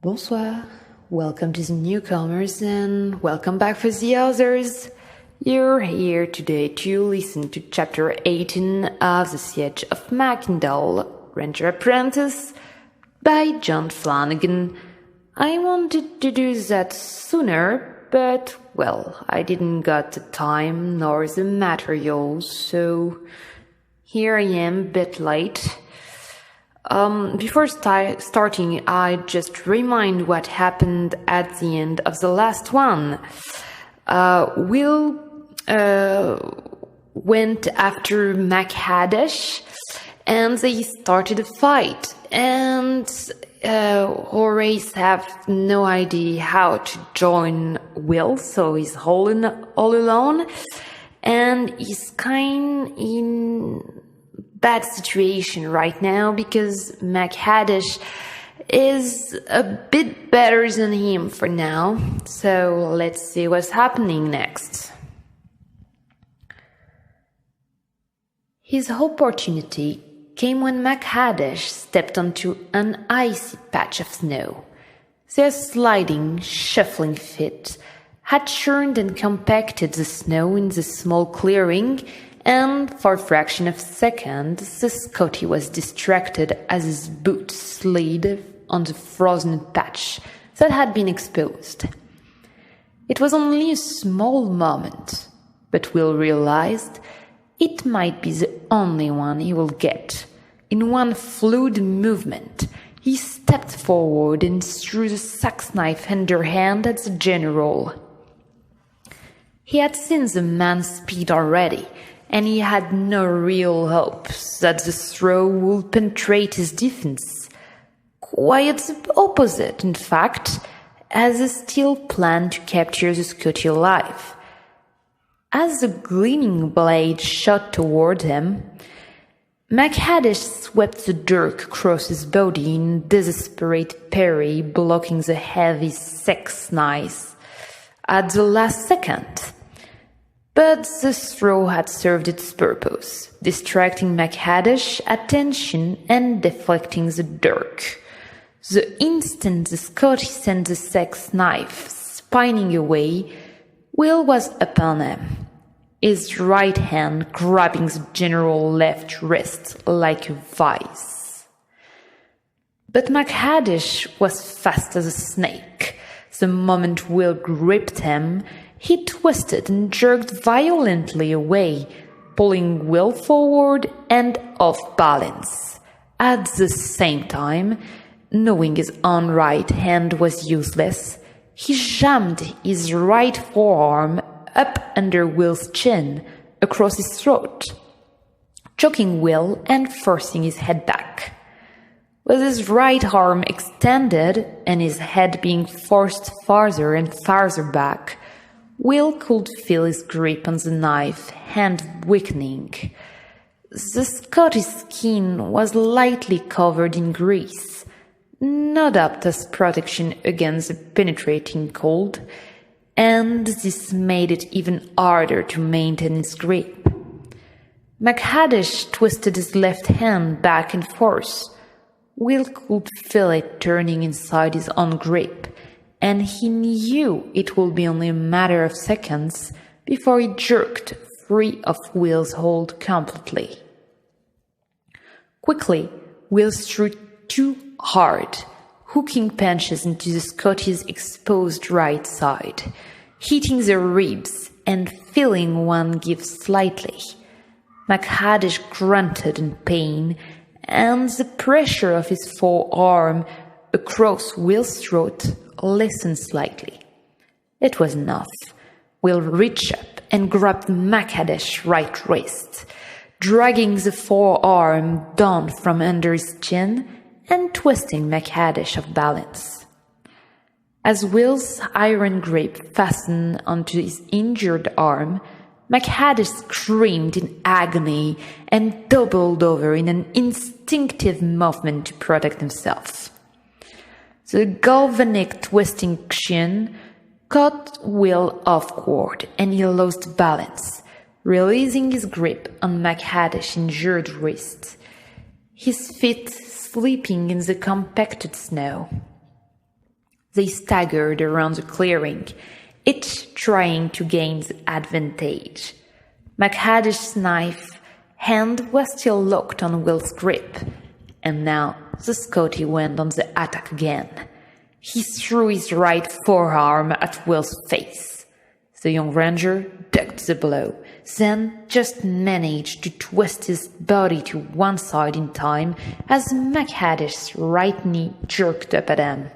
Bonsoir, welcome to the newcomers and welcome back for the others. You're here today to listen to chapter 18 of The Siege of Mackindal, Ranger Apprentice, by John Flanagan. I wanted to do that sooner, but, well, I didn't got the time nor the materials, so here I am a bit late. Before starting, I just remind what happened at the end of the last one. Will went after Machadesh, and they started a fight. And Horace have no idea how to join Will, so he's all alone, and he's kind in bad situation right now because Machadesh is a bit better than him for now. So let's see what's happening next. His opportunity came when Machadesh stepped onto an icy patch of snow. Their sliding, shuffling feet had churned and compacted the snow in the small clearing, and for a fraction of a second, the Scotty was distracted as his boots slid on the frozen patch that had been exposed. It was only a small moment, but Will realized it might be the only one he will get. In one fluid movement, he stepped forward and threw the sax knife underhand at the general. He had seen the man's speed already, and he had no real hope that the throw would penetrate his defense. Quite the opposite, in fact, as he still planned to capture the Scotty alive. As the gleaming blade shot toward him, Machadesh swept the dirk across his body in desperate parry, blocking the heavy sax knife at the last second. But the throw had served its purpose, distracting Macadesh's attention and deflecting the dirk. The instant the Scotty sent the sax knife spinning away, Will was upon him, his right hand grabbing the general's left wrist like a vice. But Machadesh was fast as a snake. The moment Will gripped him, he twisted and jerked violently away, pulling Will forward and off balance. At the same time, knowing his own right hand was useless, he jammed his right forearm up under Will's chin, across his throat, choking Will and forcing his head back. With his right arm extended and his head being forced farther and farther back, Will could feel his grip on the knife, hand weakening. The Scotty's skin was lightly covered in grease, not apt as protection against the penetrating cold, and this made it even harder to maintain his grip. Machadesh twisted his left hand back and forth. Will could feel it turning inside his own grip, and he knew it would be only a matter of seconds before he jerked free of Will's hold completely. Quickly, Will threw two hard, hooking punches into the Scotty's exposed right side, hitting the ribs and feeling one give slightly. Machadesh grunted in pain, and the pressure of his forearm across Will's throat lessened slightly. It was enough. Will reached up and grabbed Macadesh's right wrist, dragging the forearm down from under his chin and twisting Machadesh off balance. As Will's iron grip fastened onto his injured arm, Machadesh screamed in agony and doubled over in an instinctive movement to protect himself. The galvanic twisting action caught Will off guard, and he lost balance, releasing his grip on Macadesh's injured wrist, his feet slipping in the compacted snow. They staggered around the clearing, each trying to gain the advantage. McHaddish's knife hand was still locked on Will's grip, and now the Scotty went on the attack again. He threw his right forearm at Will's face. The young ranger ducked the blow, then just managed to twist his body to one side in time as McHaddish's right knee jerked up at him.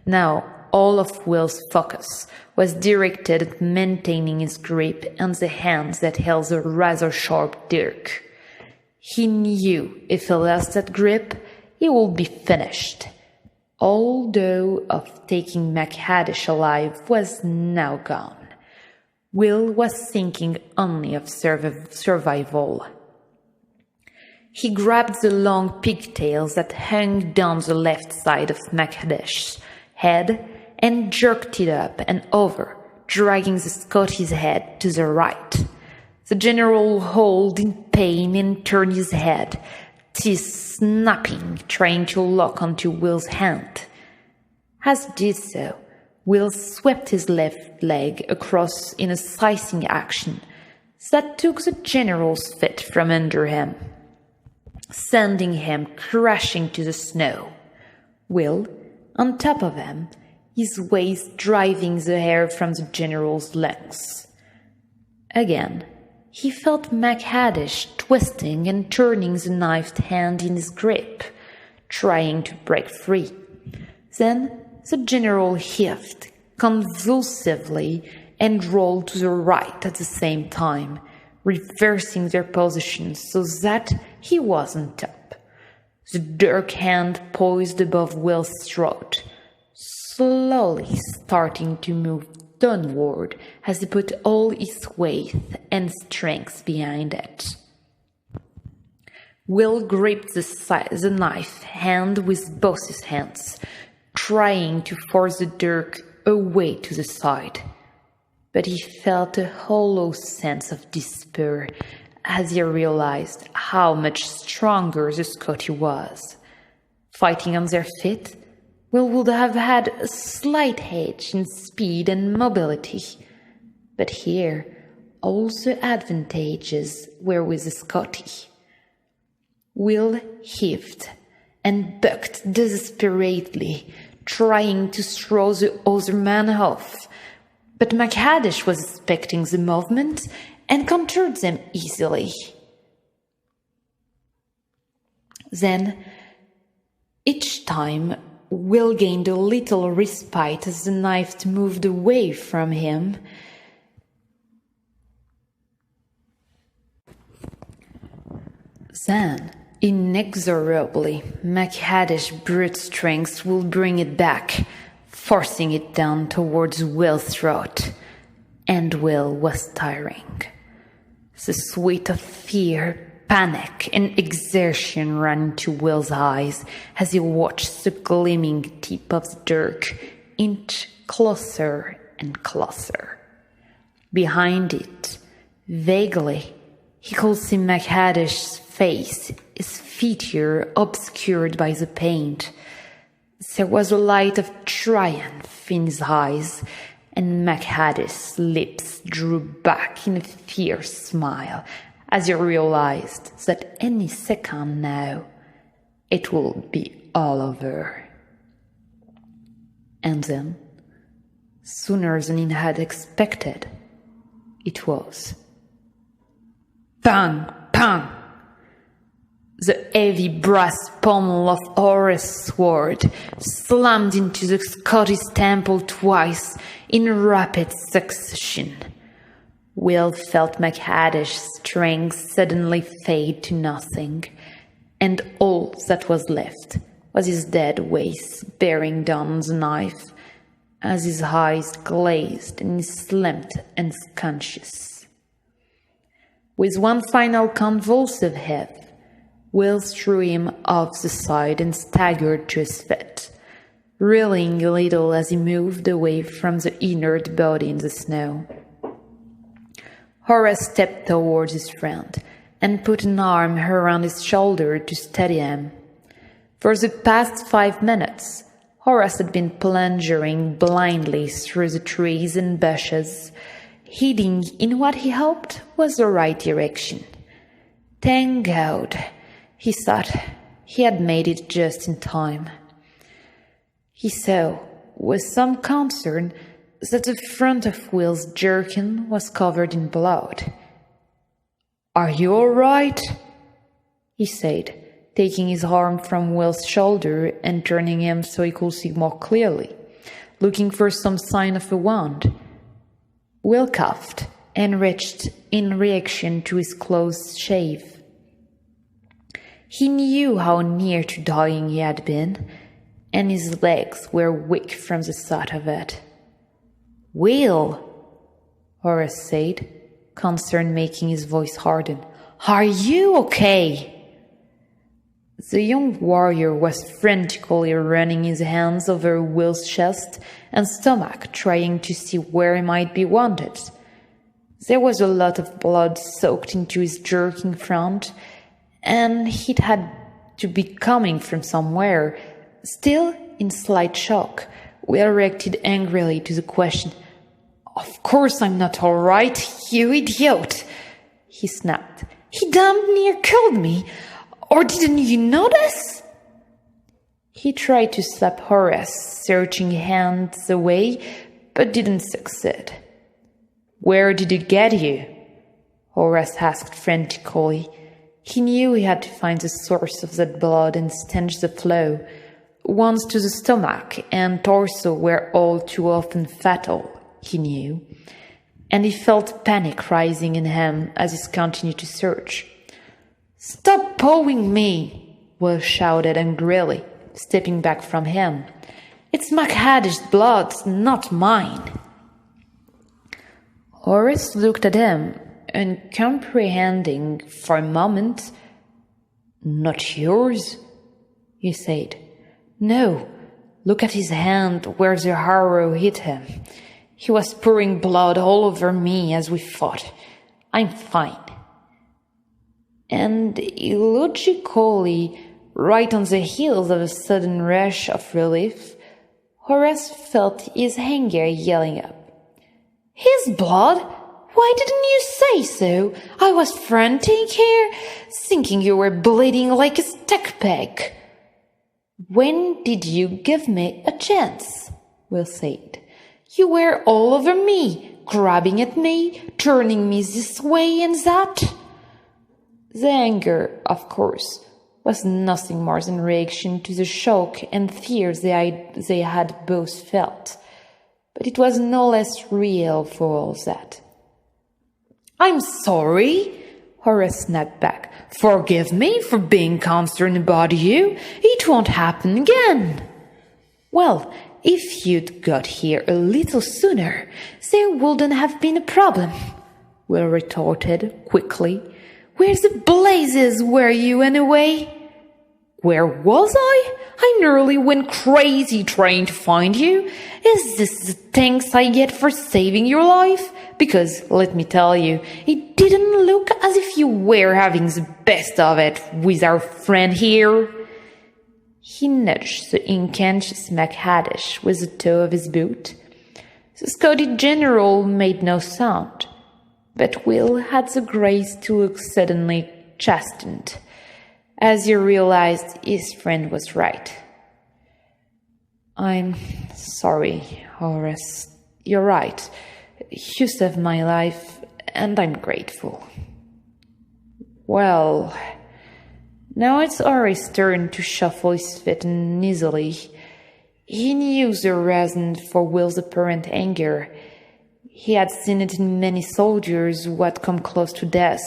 Now all of Will's focus was directed at maintaining his grip on the hands that held the razor-sharp dirk. He knew if he lost that grip, he would be finished. All though of taking McHaddish alive was now gone. Will was thinking only of survival. He grabbed the long pigtails that hung down the left side of McHaddish's head and jerked it up and over, dragging the Scotty's head to the right. The general howled in pain and turned his head, teeth snapping, trying to lock onto Will's hand. As he did so, Will swept his left leg across in a slicing action that took the general's feet from under him, sending him crashing to the snow. Will, on top of him, his waist driving the hair from the general's lungs. Again, he felt McHaddish twisting and turning the knifed hand in his grip, trying to break free. Then the general heaved convulsively and rolled to the right at the same time, reversing their positions so that he was on top. The dirk hand poised above Will's throat, slowly starting to move downward as he put all his weight and strength behind it. Will gripped the knife hand with both his hands, trying to force the dirk away to the side. But he felt a hollow sense of despair as he realized how much stronger the Scotty was. Fighting on their feet, Will would have had a slight edge in speed and mobility. But here, all the advantages were with the Scotty. Will heaved and bucked desperately, trying to throw the other man off. But McHaddish was expecting the movement and countered them easily. Then, each time, Will gained a little respite as the knife moved away from him. Then, inexorably, McHaddish's brute strength would bring it back, forcing it down towards Will's throat. And Will was tiring. The sweat of fear, panic, and exertion ran into Will's eyes as he watched the gleaming tip of the dirk inch closer and closer. Behind it, vaguely, he could see McHaddish's face, his feature obscured by the paint. There was a light of triumph in his eyes, and McHaddish's lips drew back in a fierce smile as he realized that any second now it would be all over. And then, sooner than he had expected, it was. Bang! Bang! The heavy brass pommel of Horace's sword slammed into the Scotty's temple twice in rapid succession. Will felt McHaddish's strength suddenly fade to nothing, and all that was left was his dead waist bearing down on the knife, as his eyes glazed and he slumped unconscious. With one final convulsive heave, Will threw him off the side and staggered to his feet, reeling a little as he moved away from the inert body in the snow. Horace stepped towards his friend and put an arm around his shoulder to steady him. For the past 5 minutes, Horace had been plunging blindly through the trees and bushes, heading in what he hoped was the right direction. Thank God, he thought, he had made it just in time. He saw, with some concern, that the front of Will's jerkin was covered in blood. "Are you all right?" he said, taking his arm from Will's shoulder and turning him so he could see more clearly, looking for some sign of a wound. Will coughed and retched in reaction to his close shave. He knew how near to dying he had been, and his legs were weak from the thought of it. "Will," Horace said, concern making his voice harden, "are you okay?" The young warrior was frantically running his hands over Will's chest and stomach, trying to see where he might be wounded. There was a lot of blood soaked into his jerking front, and it had to be coming from somewhere. Still in slight shock, Will reacted angrily to the question. "Of course I'm not all right, you idiot!" he snapped. "He damn near killed me! Or didn't you notice?" He tried to slap Horace's searching hands away, but didn't succeed. "Where did it get you?" Horace asked frantically. He knew he had to find the source of that blood and stanch the flow. Wounds to the stomach and torso were all too often fatal, he knew, and he felt panic rising in him as he continued to search. "Stop pawing me!" Will shouted angrily, stepping back from him. "It's MacHaddish's blood, not mine." Horace looked at him, uncomprehending for a moment. "Not yours?" he said. "No, look at his hand where the arrow hit him. He was pouring blood all over me as we fought. I'm fine." And illogically, right on the heels of a sudden rush of relief, Horace felt his anger yelling up. "His blood? Why didn't you say so? I was frantic here, thinking you were bleeding like a stuck peg." "When did you give me a chance?" Will said. "You were all over me, grabbing at me, turning me this way and that." The anger, of course, was nothing more than reaction to the shock and fears they had both felt, but it was no less real for all that. "I'm sorry," Horace snapped back. "Forgive me for being concerned about you. It won't happen again." "Well, if you'd got here a little sooner, there wouldn't have been a problem," Will retorted quickly. "Where the blazes were you anyway?" "Where was I? I nearly went crazy trying to find you. Is this the thanks I get for saving your life? Because, let me tell you, it didn't look as if you were having the best of it with our friend here." He nudged the unconscious MacHaddish with the toe of his boot. The Scotty general made no sound, but Will had the grace to look suddenly chastened, as he realized his friend was right. "I'm sorry, Horace. You're right. You saved my life, and I'm grateful." "Well, now it's Horace's turn to shuffle his feet uneasily. He knew the reason for Will's apparent anger. He had seen it in many soldiers who had come close to death,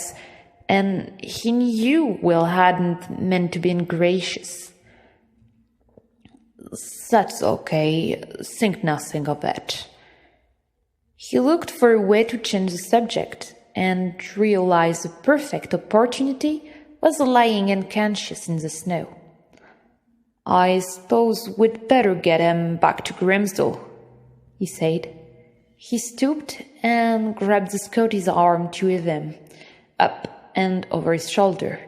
and he knew Will hadn't meant to be ingracious. "That's okay. Think nothing of it." He looked for a way to change the subject and realized the perfect opportunity was lying unconscious in the snow. "I suppose we'd better get him back to Grimsdale," he said. He stooped and grabbed the Scotty's arm to heave him up and over his shoulder.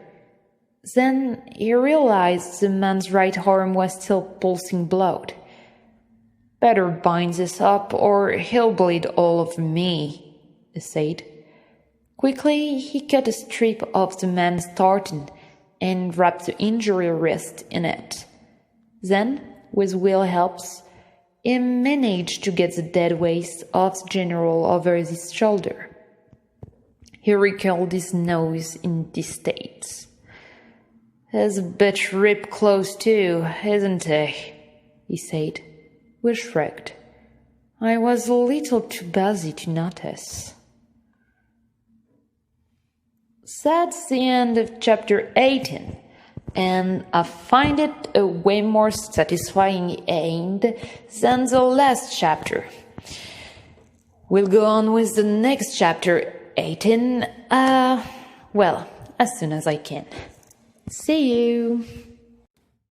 Then he realized the man's right arm was still pulsing blood. Better bind this up or he'll bleed all over me, he said. Quickly, he cut a strip of the man's tartan and wrapped the injured wrist in it. Then, with Will's help, he managed to get the dead weight of the general over his shoulder. He wrinkled his nose in distaste. "He's a bit ripped close too, isn't he?" said. Will shrugged. "I was a little too busy to notice." That's the end of chapter 18, and I find it a way more satisfying end than the last chapter. We'll go on with the next chapter 18, as soon as I can. See you!